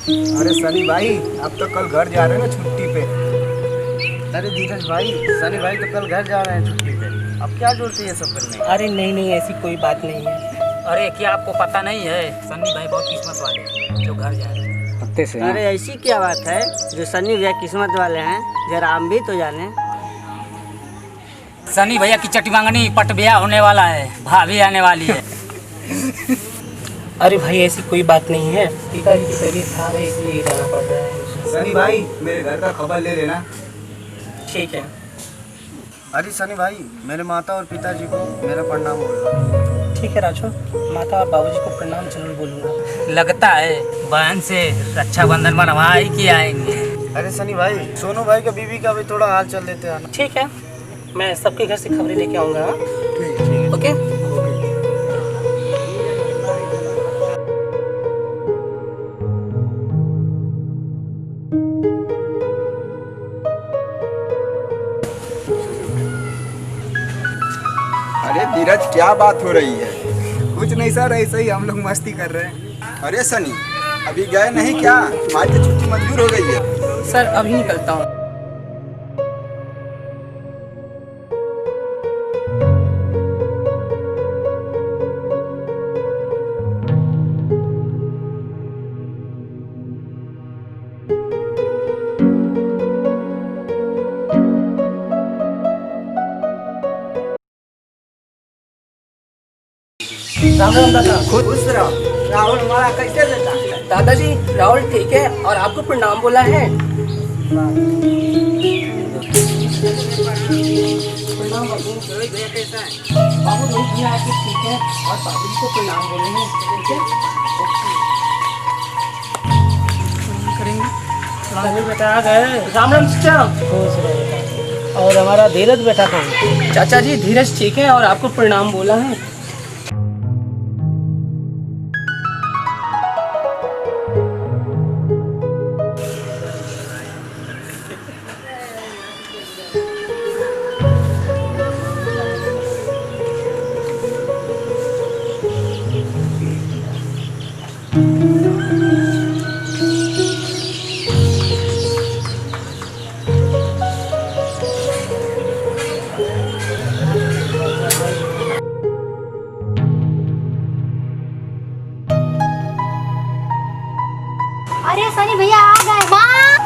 अरे सनी भाई, अब तो कल घर जा रहे हैं ना छुट्टी पे। अरे धीरज भाई, सनी भाई तो कल घर जा रहे हैं छुट्टी पे। अब क्या जरूरत है ये सब करने की? अरे नहीं नहीं, ऐसी कोई बात नहीं है। अरे क्या आपको पता नहीं है, सन्नी भाई बहुत किस्मत वाले हैं जो घर जा रहे हैं। हफ्ते से अरे ऐसी क्या बात है, जो सन्नी भैया किस्मत वाले हैं, जरा हम भी तो जाने। सन्नी भैया की चटवांगनी पट ब्याह होने वाला है, भाभी आने वाली है। अरे भाई ऐसी कोई बात नहीं है, पिताजी की तबीयत खराब है इसलिए जाना पड़ रहा है। सनी भाई, मेरे घर का खबर ले लेना। ठीक है। अरे सनी भाई, मेरे माता और पिताजी को मेरा प्रणाम बोलना। ठीक है राजू, माता और बाबूजी को प्रणाम जरूर बोलूँगा। लगता है बहन से रक्षाबंधन बनवा ही के आएंगे। अरे सनी भाई, सोनू भाई का बीवी का भी थोड़ा हाल चल लेते हैं। ठीक है, मैं सबके घर से खबरें लेके आऊँगा। ओके। अरे धीरज, क्या बात हो रही है? कुछ नहीं सर, ऐसे ही हम लोग मस्ती कर रहे हैं। अरे सनी, अभी गए नहीं क्या? तुम्हारी तो छुट्टी मंजूर हो गई है। सर अभी निकलता हूँ। राम राम दादा। खुश रहो। राहुल हमारा कैसे देता है? दादाजी राहुल ठीक है और आपको प्रणाम बोला है। प्रणाम बाबू। बाबू रोहित भैया आपके ठीक है और बाबू जी को प्रणाम बोले हैं। ठीक है करेंगे। बेटा आ गए। राम राम चाचा। खुश रहो। और हमारा धीरज बेटा कौन? चाचा जी धीरज ठीक है और आपको प्रणाम बोला है। अरे सनी भैया आ गए। माँ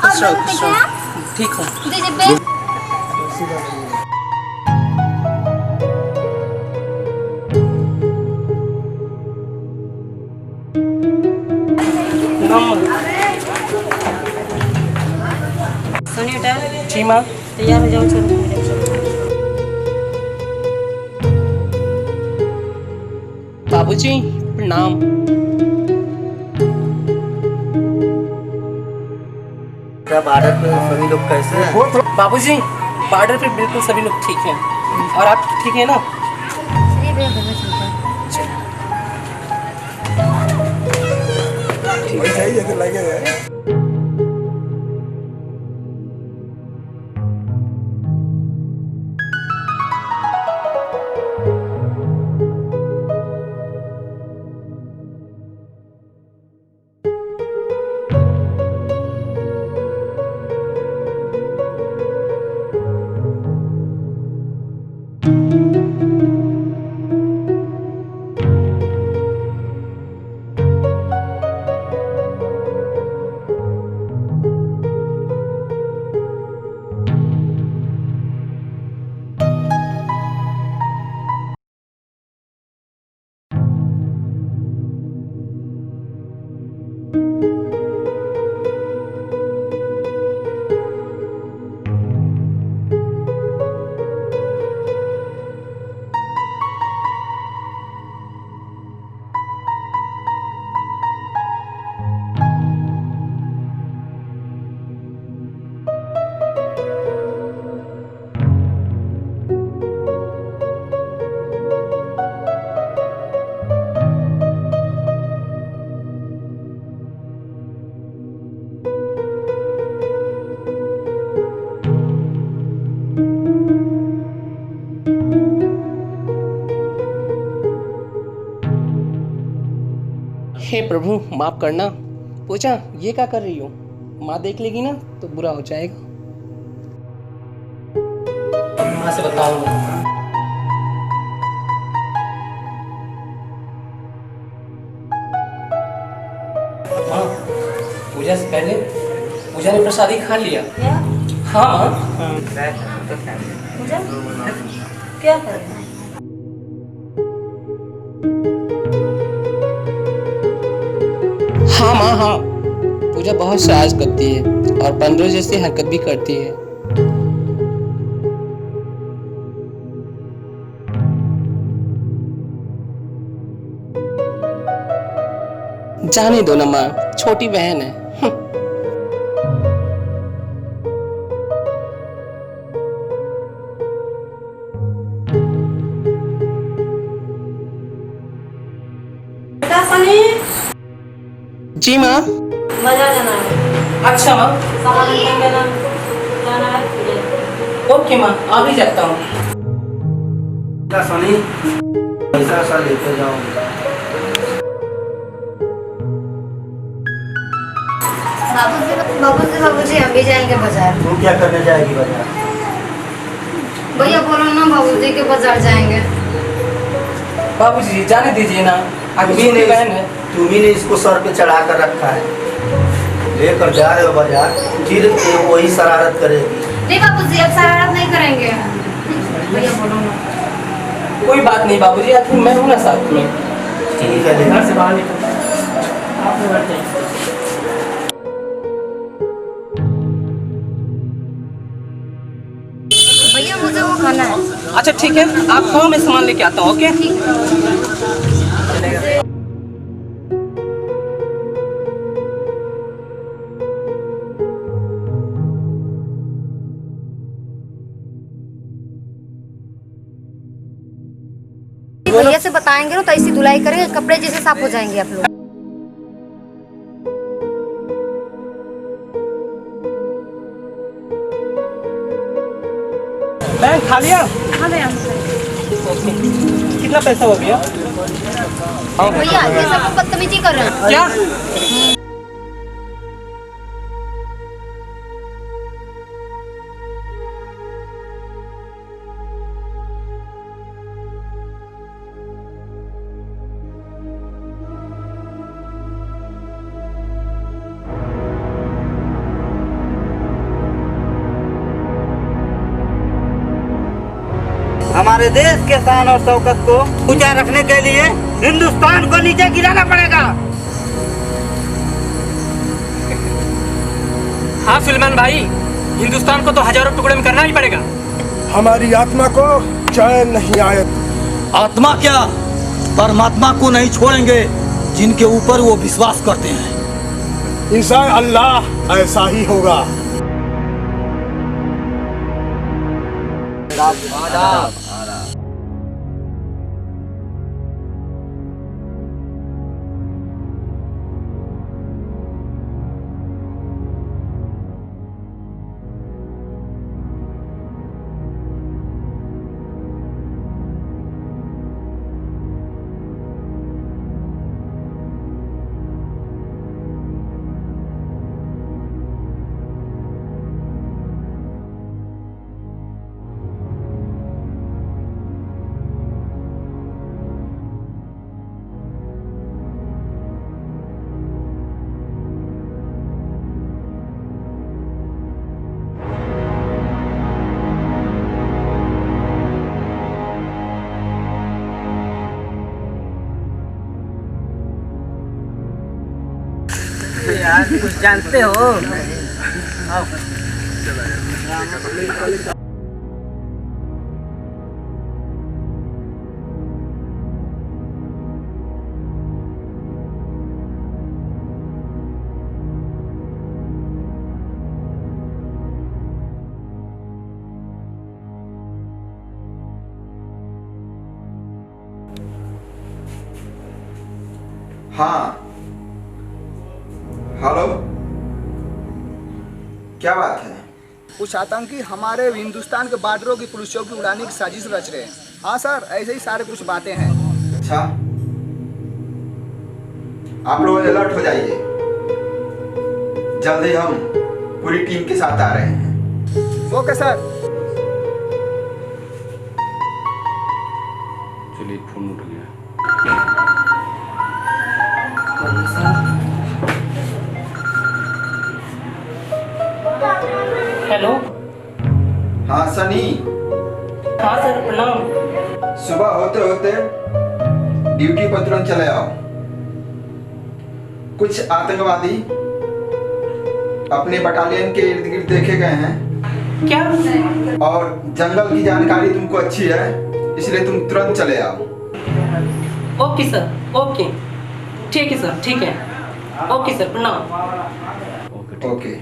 खुश रहो, खुश रहो। ठीक हूँ। दीदी बे सनी बेटा जी माँ। तैयार हो जाओ, चलो। बाबूजी प्रणाम। क्या भारत में सभी लोग कैसे हैं? बाबूजी बॉर्डर पे बिल्कुल सभी लोग ठीक हैं और आप ठीक है ना? सनी भैया घर में चलते हैं। सही है तो लगेगा। हे प्रभु माफ करना, पूछा ये क्या कर रही हो? माँ देख लेगी ना तो बुरा हो जाएगा। माँ से बताऊंगा। माँ, पूजा से पहले पूजा ने प्रसादी खा लिया। हाँ माँ। पूजा क्या कर रहे हैं? हाँ माँ हाँ, पूजा बहुत साज करती है और बंदरों जैसी हरकत भी करती है। जाने दो ना माँ, छोटी बहन है। जी माँ। बाजार जाना है। अच्छा माँ। सामान जाना है। ओके माँ, अभी जाता हूँ। क्या सनी, पैसा सा लेके जाऊंगा। बाबूजी हम भी जाएंगे बाजार। तू क्या करने जाएगी बाजार? भैया बोलो ना बाबूजी के बाजार जाएंगे। बाबूजी जाने दीजिए ना, अभी नहीं बहन है। तुम ही ने इसको सर पे चढ़ा कर रखा है, लेकर जा रहे हो बाजार, फिर वही शरारत करेगी। नहीं बाबूजी अब शरारत नहीं करेंगे। भैया बोलो ना। कोई बात नहीं बाबूजी, आज मैं हूँ ना साथ में। ठीक है, घर से बाहर निकल आप लोग बैठते हैं। भैया मुझे वो खाना है। अच्छा ठीक है, आप खाओ, मैं सामान लेके आता हूँ। ओके भैया से बताएंगे ना तो ऐसी धुलाई करेंगे, कपड़े जैसे साफ हो जाएंगे आप लोग। बहन खा लिया? हाँ भैया। कितना पैसा हो गया? भैया ये सब बदतमीजी कर रहे हैं। क्या? हमारे देश के शान और शौकत को ऊंचा रखने के लिए हिंदुस्तान को नीचे गिराना पड़ेगा। हाँ सुलेमान भाई, हिंदुस्तान को तो हजारों टुकड़े में करना ही पड़ेगा। हमारी आत्मा को चैन नहीं आए। आत्मा क्या, परमात्मा को नहीं छोड़ेंगे जिनके ऊपर वो विश्वास करते हैं। इंशाअल्लाह अल्लाह ऐसा ही होगा। यार कुछ जानते हो? हाँ हेलो, क्या बात है? कुछ आतंकी हमारे हिंदुस्तान के बॉर्डरों की पुलिसों की उड़ाने की साजिश रच रहे हैं। हाँ सर, ऐसे ही सारे कुछ बातें हैं। अच्छा, आप लोग अलर्ट हो जाइए। जल्द ही हम पूरी टीम के साथ आ रहे हैं। Okay sir. चलिए फोन उठ गया। हेलो। हाँ सनी, हाँ सर प्रणाम। सुबह होते होते ड्यूटी पर तुरंत चले आओ। कुछ आतंकवादी अपने बटालियन के इर्द गिर्द देखे गए हैं क्या? और जंगल की जानकारी तुमको अच्छी है, इसलिए तुम तुरंत चले आओ। ओके सर, ओके ठीक है सर, ठीक है। ओके सर प्रणाम। ओके।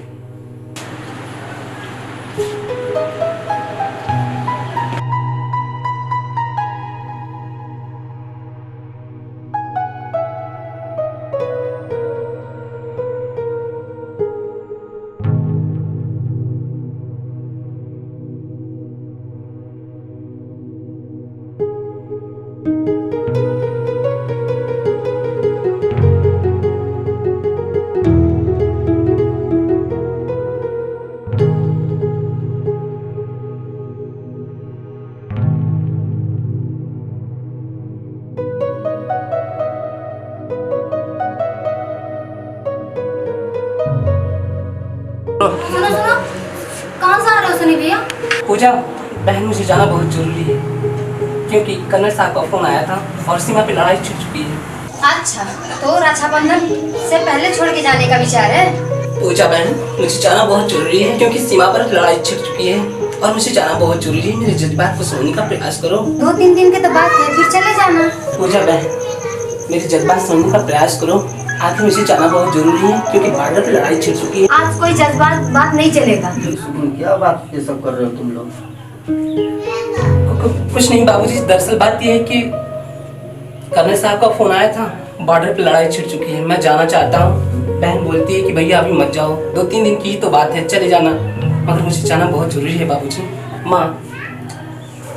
सुनो सुनो, कहाँ से आ रहे हो सनी भैया? पूजा बहन, मुझे जाना बहुत जरूरी है क्योंकि कर्नल साहब का फोन आया था और सीमा पे लड़ाई छिड़ चुकी है। अच्छा, तो रक्षाबंधन से पहले छोड़ के जाने का विचार है? पूजा बहन, मुझे जाना बहुत जरूरी है क्योंकि सीमा पर लड़ाई छिड़ चुकी है और मुझे जाना बहुत जरूरी है। मेरे जज्बात को सुनने का प्रयास करो। 2-3 दिन के तो बात है, फिर चले जाना। पूजा बहन, मेरे जज्बात सुनने का प्रयास करो। आखिर मुझे जाना बहुत जरूरी है क्योंकि बॉर्डर पे लड़ाई छिड़ चुकी है। आज कोई जज्बात बात नहीं चलेगा। क्या बात ये सब कर रहे हो तुम लोग? कुछ नहीं बाबूजी, दरअसल बात यह है कि कर्नल साहब का फोन आया था, बॉर्डर पे लड़ाई छिड़ चुकी है, मैं जाना चाहता हूँ। बहन बोलती है कि भैया अभी मत जाओ, 2-3 दिन की ही तो बात है, चले जाना। मगर मुझे जाना बहुत जरूरी है बाबूजी। माँ,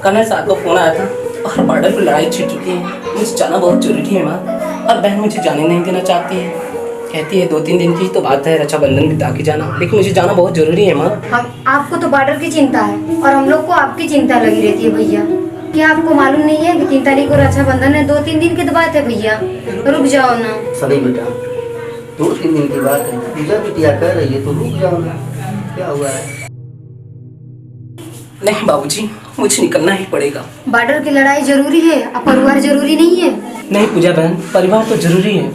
कर्नल साहब का फोन आया था और बॉर्डर पे लड़ाई छिड़ चुकी है, मुझे जाना बहुत जरूरी है माँ। और बहन मुझे जाने नहीं देना चाहती है, कहती है 2-3 दिन की तो बात है, रक्षाबंधन बिता के जाना, लेकिन मुझे जाना बहुत जरूरी है माँ। हम आपको तो बॉर्डर की चिंता है और हम लोग को आपकी चिंता लगी रहती है भैया। क्या आपको मालूम नहीं है कि 3 तारीख को रक्षाबंधन है? 2-3 दिन की तो बात है भैया, रुक जाओ ना। सनी बेटा, 2-3 दिन की बात है, पूजा बिटिया कह रही है तो रुक जाओ ना। क्या हुआ है? नहीं बाबूजी, मुझे निकलना ही पड़ेगा। बॉर्डर की लड़ाई जरूरी है, अब परिवार जरूरी नहीं है? नहीं पूजा बहन, परिवार तो जरूरी है,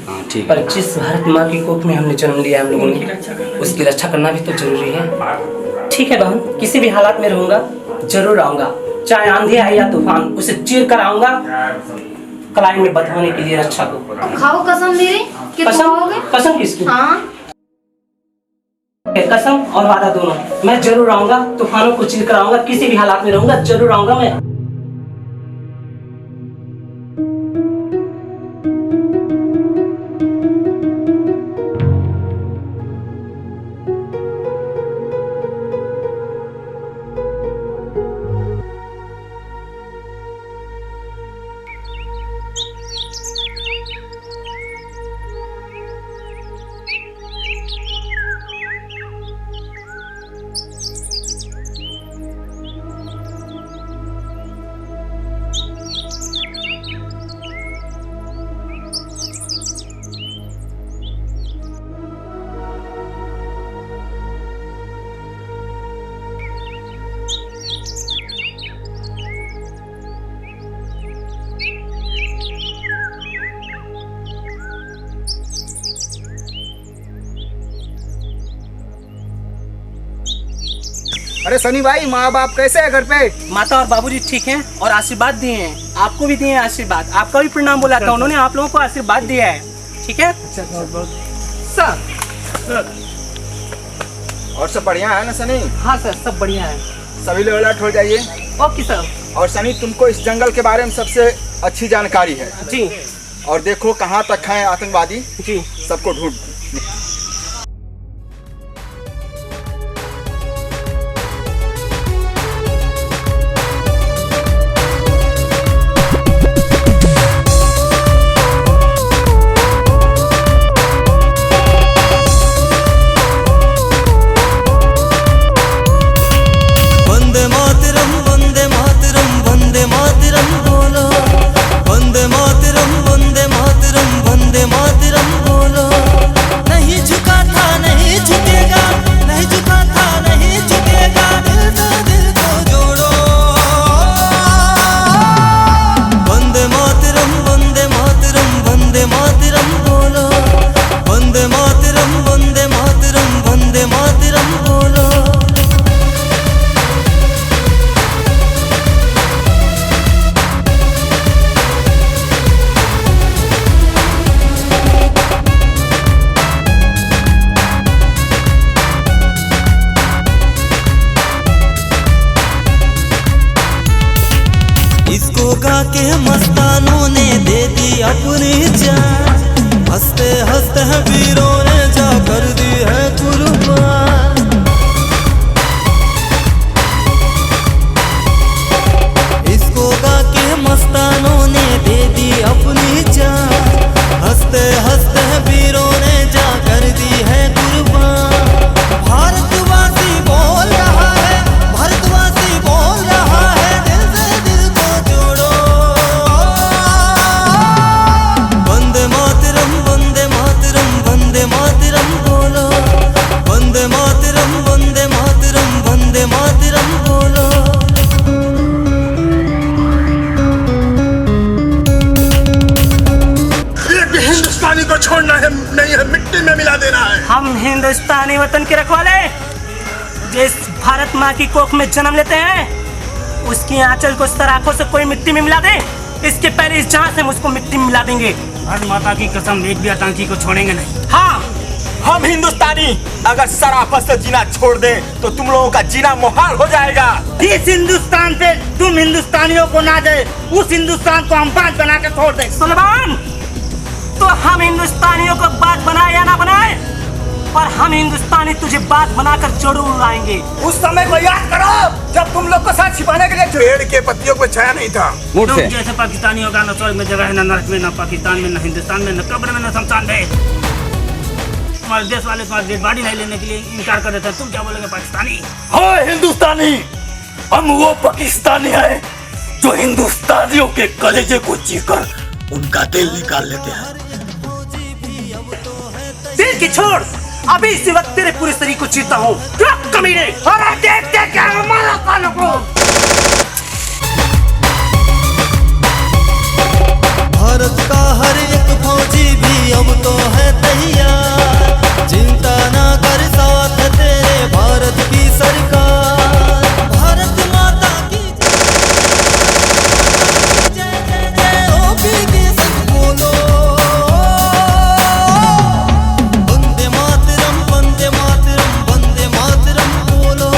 पर जिस भारत माँ की कोख में हमने जन्म लिया हम लोगों ने, उसकी रक्षा करना भी तो जरूरी है। ठीक है बहन, किसी भी हालात में रहूंगा, जरूर आऊंगा, चाहे आंधी आए या तूफान, उसे चीर कर आऊंगा कलाई में बंधवाने के लिए रक्षा को। खाओ कसम मेरी कि तुम आओगे? कसम किसकी? हाँ, कसम और वादा दोनों। मैं जरूर आऊंगा, तूफानों को चीर कर आऊंगा, किसी भी हालात में रहूंगा, जरूर आऊंगा मैं। अरे सनी भाई, माँ बाप कैसे है घर पे? माता और बाबूजी ठीक हैं और आशीर्वाद दिए हैं, आपको भी दिए हैं आशीर्वाद, आपका भी प्रणाम बोला था उन्होंने, आप लोगों को आशीर्वाद दिया है। ठीक है सर। और सब बढ़िया है ना सनी? हाँ सर, सब बढ़िया है। सभी लोग अलर्ट हो जाइए। Okay sir. और सनी, तुमको इस जंगल के बारे में सबसे अच्छी जानकारी है जी। और देखो कहाँ तक हैं आतंकवादी जी, सबको ढूंढ मातरम वंदे मातरम बोलो। इसको गा के मस्तानों ने दे दी अपनी जान, हंसते हंसते हैं वीरों ने जा कर दी है कुर्बान। इसको गा के मस्तानों ने दे दी अपनी जान, हंसते हंसते हैं वीरों ने जा कर दी है कुर्बान। भारतवासी बोल रहा है, भारतवासी बोल रहा है, दिल से दिल को जोड़ो। वंदे मातरम वंदे मातरम वंदे मातरम बोलो। वंदे मातरम वंदे मातरम वंदे मातरम बोलो। हिंदुस्तानी को छोड़ना है नहीं है, मिट्टी में मिला देना है। हम हिंदुस्तानी वतन के रखवाले जिस भारत माँ की कोख में जन्म लेते हैं, उसकी आंचल को सराखों से कोई मिट्टी में मिला दे, इसके पहले इस जान से मुझको मिट्टी में मिला देंगे। भारत माता की कसम, एक भी आतंकी को छोड़ेंगे नहीं। हाँ, हम हिंदुस्तानी अगर सराफत से जीना छोड़ दें तो तुम लोगों का जीना मुहाल हो जाएगा। इस हिंदुस्तान से तुम हिंदुस्तानियों को ना दे, उस हिंदुस्तान को हम बात बना के छोड़ दें। सुलेमान, तो हम हिंदुस्तानियों को बात बनाए या ना बनाए, पर हम हिंदुस्तानी तुझे बात बनाकर जरूर उड़ाएंगे। उस समय को याद करो जब तुम लोग को साथ छिपाने के लिए पेड़ के पत्तियों को छाया नहीं था। तुम जैसे पाकिस्तानियों का न स्वर्ग में जगह है, न नरक में, न पाकिस्तान में, न हिंदुस्तान में, न कब्र में, न शमशान में। तुम्हारे देश वाले तुम्हारी डेड बॉडी नहीं लेने के लिए इनकार कर देते हैं, तुम क्या बोलोगे पाकिस्तानी? हाँ हिंदुस्तानी, हम वो पाकिस्तानी हैं जो हिंदुस्तानियों के कलेजे को चीरकर उनका दिल निकाल लेते हैं। दिल की छोड़, अभी इसी वक्त तेरे पूरे शरीर को चीरता हूँ। कमीने, अरे देखते क्या मारा कानों को। भारत का हर एक फौजी भी अब तो है तैयार, चिंता ना कर साथ है तेरे भारत की सरकार। भारत माता की जय जय जय, ओ बीबी सब बोलो। वंदे मातरम वंदे मातरम वंदे मातरम बोलो।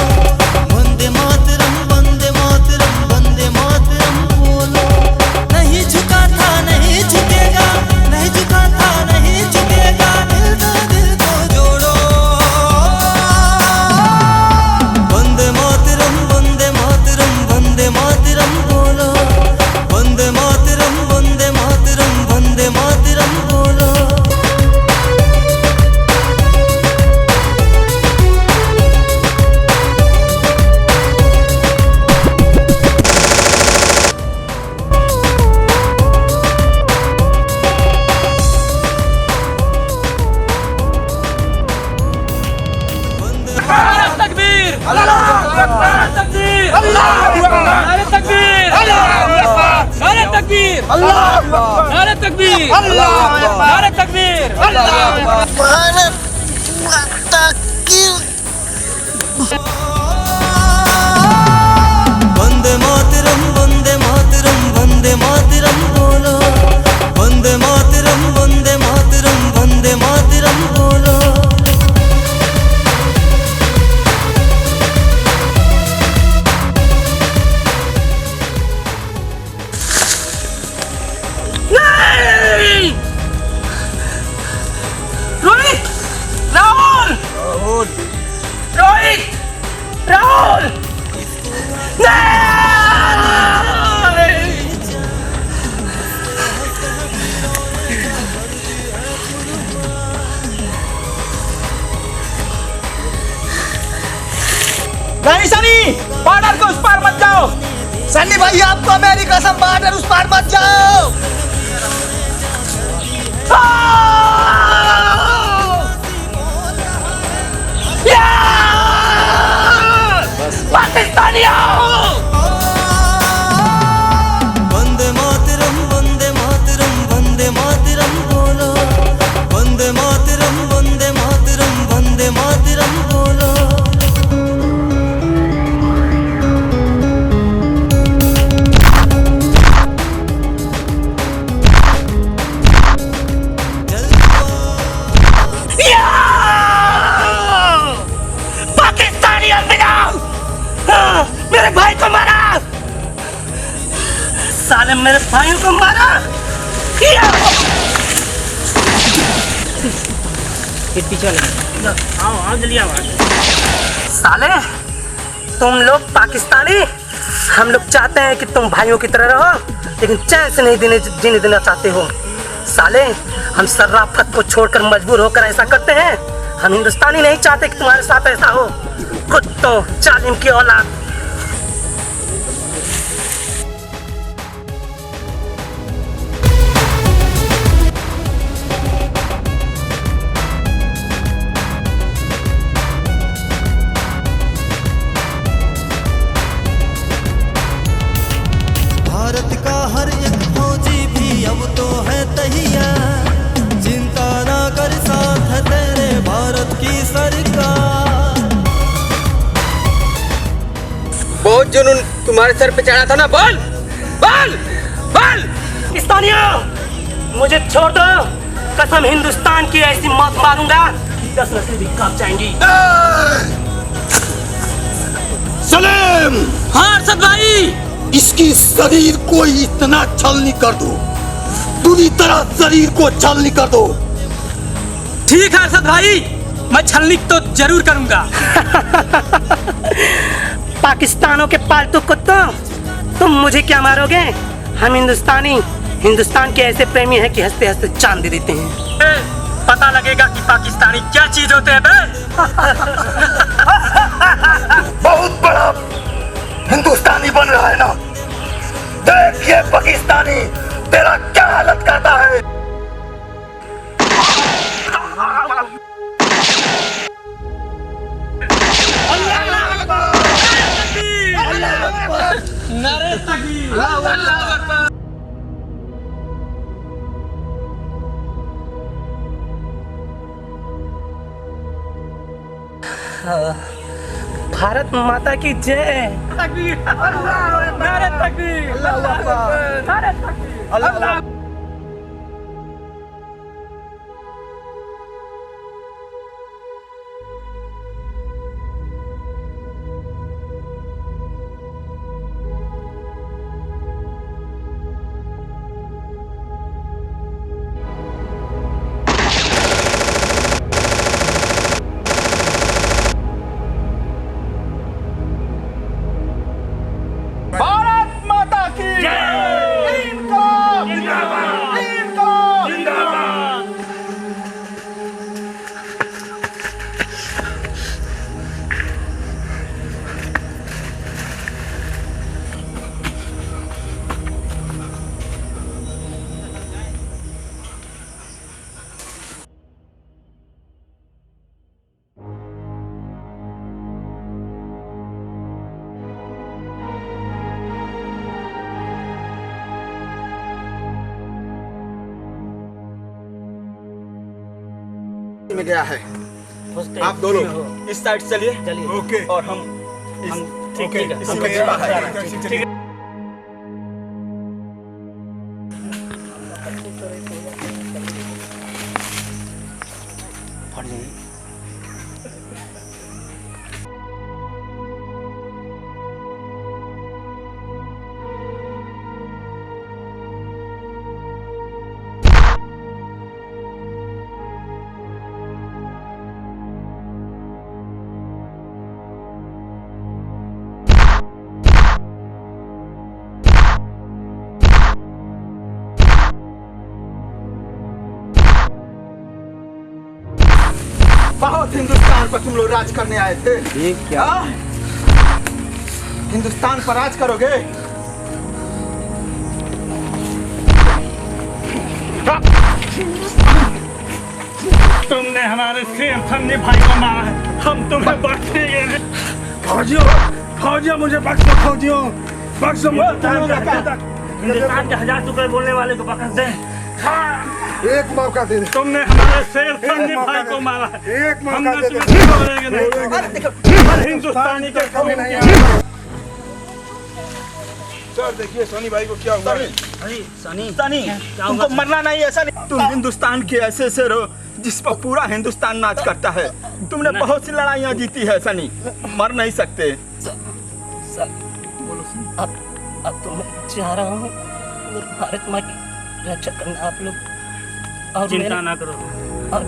वंदे मातरम वंदे मातरम वंदे मातरम बोलो। नहीं झुका था नहीं झुकेगा, नहीं झुका था नहीं झुकेगा, दिल से दिल को जोड़ो। वंदे मातरम वंदे मातरम वंदे मातरम बोलो। वंदे मातरम वंदे मातरम वंदे मातरम बोलो। तकबीर, तकबीर, नारे तकबीर, नारे तकबीर, नारे तकबीर, नारे तकबीर। भारत माता की वंदे मातरम वंदे मातरम वंदे मातरम बोलो। वंदे मातरम वंदे मातरम वंदे मातरम बोलो। रोहित, राहुल, रोहित, राहुल, नहीं सनी, बॉर्डर को उस पार मत जाओ। सन्नी भाई आपको मेरी कसम, बॉर्डर उस पार मत जाओ। पाकिस्तानियों, वंदे मातरम वंदे मातरम वंदे मातरम बोलो। वंदे मातरम वंदे मातरम साले मेरे भाइयों को मारा। पीछे आओ आओ जल्दी आओ। साले तुम लोग पाकिस्तानी, हम लोग चाहते हैं कि तुम भाइयों की तरह रहो, लेकिन चैन से नहीं जीने देना चाहते हो। साले हम शराफत को छोड़कर मजबूर होकर ऐसा करते हैं। हम हिंदुस्तानी नहीं चाहते कि तुम्हारे साथ ऐसा हो। कुत्तों, जालिम की औलाद। भारत का हर एक फौजी भी अब तो है तैयार, चिंता ना कर साथ है तेरे भारत की सरकार। बहुत जुनून तुम्हारे सर पे चढ़ा था ना, बोल बोल बोल। पाकिस्तानियों मुझे छोड़ दो, कसम हिंदुस्तान की ऐसी मौत मारूंगा 10 नस्लें भी कांप जाएंगी। सलेम, हाँ अरशद भाई। इसकी शरीर को इतना छलनी कर दो, पूरी तरह शरीर को छलनी कर दो। ठीक है अरशद भाई, मैं छलनी तो जरूर करूंगा। पाकिस्तानों के पालतू कुत्तों, तुम मुझे क्या मारोगे? हम हिंदुस्तानी हिंदुस्तान के ऐसे प्रेमी हैं कि हंसते हंसते चांद दे देते हैं। पता लगेगा कि पाकिस्तानी क्या चीज होते हैं बे। बहुत बड़ा हिंदुस्तानी बन रहा है ना, देखिए पाकिस्तानी तेरा क्या हालत करता है। भारत माता की जय। भारत माता की इनकलाब जिंदाबाद, इनकलाब जिंदाबाद। में गया है। आप दोनों इस साइड चलिए। ओके। और हम ठीक है इसी में गया है। ठीक है। बहुत हिंदुस्तान पर तुम लोग राज करने आए थे। ये क्या? हिंदुस्तान पर राज करोगे? तुमने हमारे शेर सन्नी भाई को मारा है, हम तुम्हें बख्शेंगे। फौजियों, फौजियों मुझे बख्शो, फौजियों बख्शो। हिंदुस्तान के 1000 टुकड़े बोलने वाले को बख्श दें। एक मौका दे दे। तुमने हमारे शेर सन्नी भाई को मारा है, एक हम मौका दे दे। बोलेंगे नहीं। हर हिंदुस्तानी के कभी नहीं। सर देखिए सनी भाई को क्या हुआ? सनी तुमको मरना नहीं, ऐसा नहीं। तुम हिंदुस्तान के ऐसे शेर हो जिस पर पूरा हिंदुस्तान नाच करता है। तुमने बहुत सी लड़ाइयाँ जीती है सनी, मर नहीं सकते। अब तो मैं जा रहा हूँ, और भारत माँ की रक्षा करना आप लोग। और चिंता ना करो। और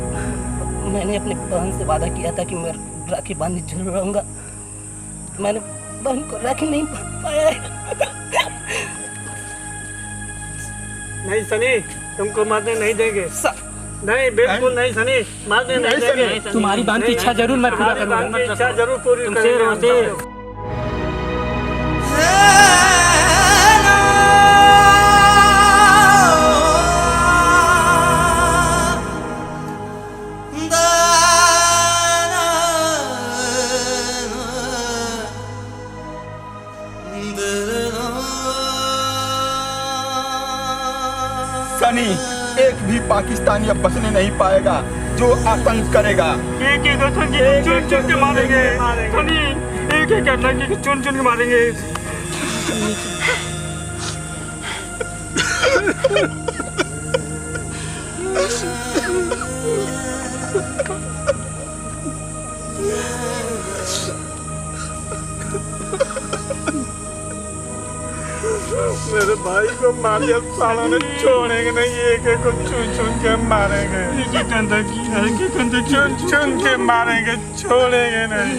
मैंने अपनी बहन से वादा किया था कि मैं राखी बांधने जरूर रहूँगा। मैंने बहन को राखी नहीं बांध पाया है। नहीं सनी, तुमको मारने नहीं देंगे। नहीं, बिल्कुल नहीं सनी, मारने नहीं देंगे। तुम्हारी बहन की इच्छा जरूर मैं पूरा करूँगा। तुम्हारी बहन की इच्छा जरूर पूरी करेंगे। सनी, एक भी पाकिस्तानी अब बचने नहीं पाएगा जो आतंक करेगा। एक एक आतंकी चुन चुन के मारेंगे सनी, एक एक आतंकी चुन चुन के मारेंगे। मेरे भाई को मारिया साला ने छोड़ेंगे नहीं, एक एक को चुन चुन के मारेंगे। एक एक कंधे चुन चुन के मारेंगे, छोड़ेंगे नहीं।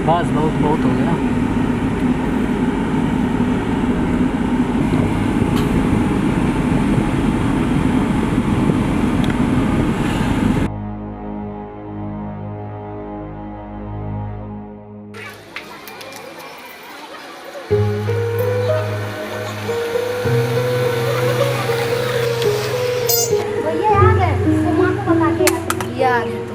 बस बहुत हो गया। भैया आ गए, तो माँ को बता के आते। भैया आ गए।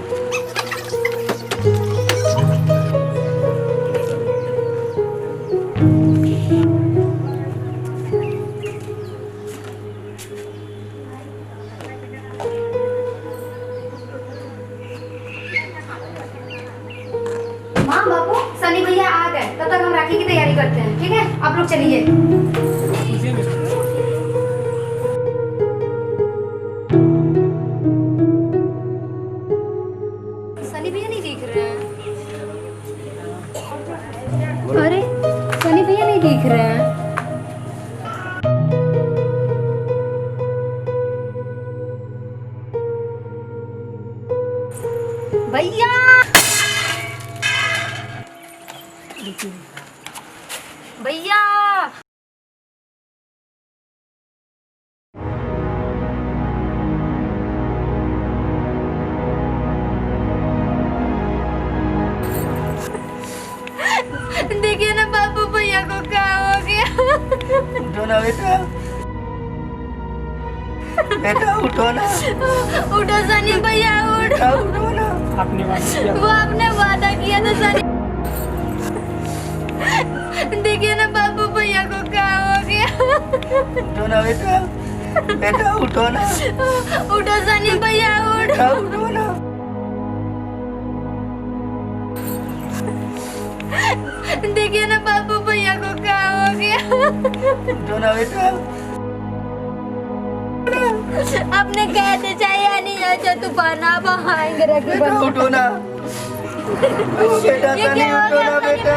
माँ बापू, सनी भैया आ गए, तब तक हम राखी की तैयारी करते हैं। ठीक है, आप लोग चलिए। सनी भैया नहीं दिख रहे हैं। अरे सनी भैया नहीं दिख रहे हैं। भैया भैया देखिए ना बापू, भैया को क्या हो गया। उठो ना बेटा, बेटा उठो ना। उठो सनी भैया, उठो। उठो ना। वो आपने वादा किया था सनी। देखिए ना बापू, भैया को क्या हो गया। उठो ना बेटा, बेटा उठो ना। उठो सनी भैया, उठो। उठो ना। देखिए ना बापू, भैया को क्या हो गया। उठो ना बेटा। आपने कहा था चाहे नहीं अच्छा तूफान आप आएंगे। रखी बेटा उठो ना। बेटा सनी उठो ना बेटा।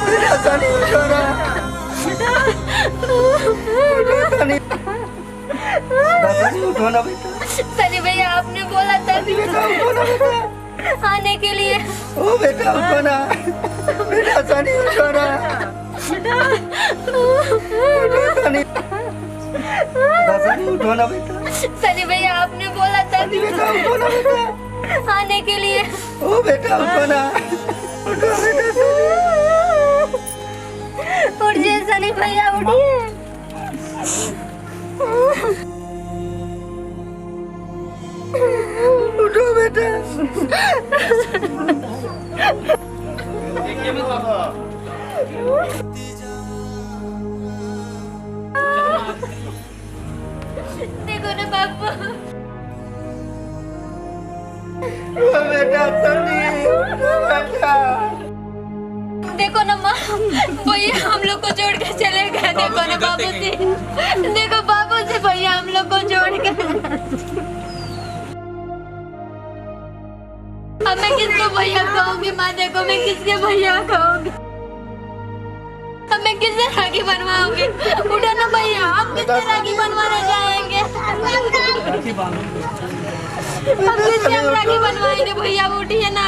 बेटा सनी उठो ना। सनी उठो ना बेटा। सनी भैया, आपने बोला था बेटा उठो ना बेटा। आने के लिए। ओ बेटा उठो ना। बेटा सनी उठो ना। उठो ना बेटा। सनी भैया आपने बोला था बेटा उठो ना बेटा। आने के लिए। ओ बेटा उठो ना। उठो बेटा। उठिए सनी भैया उठिए। उठो बेटा। देखो ना बाबू। बेटा सनी बेटा। देखो ना माँ, भैया हम लोग को छोड़ के चले गए। देखो ना बाबू जी, देखो बाबू जी भैया हम लोग को छोड़ के। अब मैं किसको भैया कहूँगी माँ? देखो मैं किसके भैया कहूँगी? अब मैं किससे राखी बनवाऊंगी? उठो ना भैया, हम किससे राखी बनवाने जाएंगे? हम किससे राखी बनवाएंगे भैया? उठिए ना।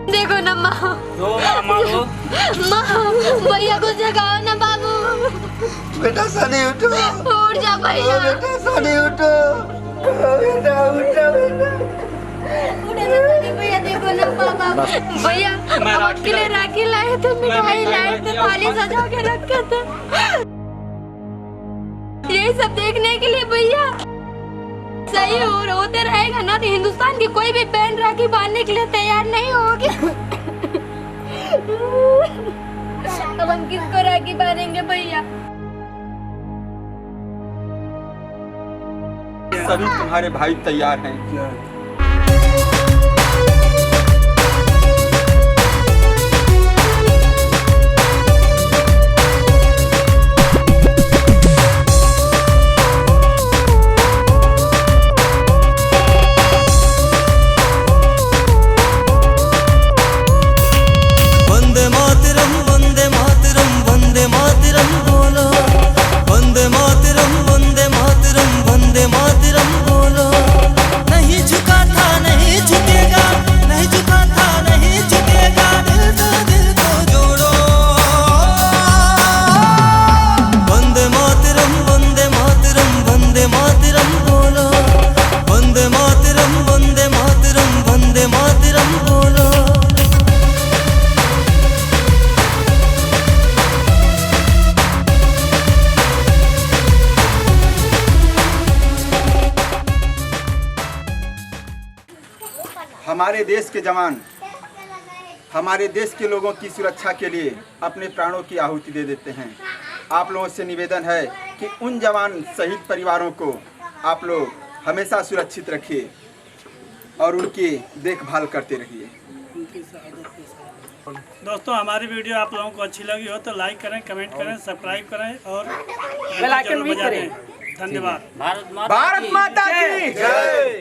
देखो ना माँ, माँ भैया को जगाओ ना बाबू। बेटा सनी उठो। उठ जा भैया। बेटा सनी उठो। बेटा उठो बेटा। उठे ना सनी भैया। देखो ना पापा भैया हम आपके लिए राखी लाए थे, मिठाई लाए थे, थाली सजा के रखे थे, यही सब देखने के लिए भैया। सही होते रहेगा ना तो हिंदुस्तान की कोई भी बहन राखी बांधने के लिए तैयार नहीं होगी। अब हम किसको राखी बांधेंगे भैया? सभी तुम्हारे भाई तैयार हैं। हमारे देश के जवान हमारे देश के लोगों की सुरक्षा के लिए अपने प्राणों की आहुति दे देते हैं। आप लोगों से निवेदन है कि उन जवान शहीद परिवारों को आप लोग हमेशा सुरक्षित रखिए और उनकी देखभाल करते रहिए। दोस्तों हमारी वीडियो आप लोगों को अच्छी लगी हो तो लाइक करें, कमेंट करें, सब्सक्राइब करें और बेल आइकन भी बजा दें। करें। धन्यवाद। भारत भारत माता की जय।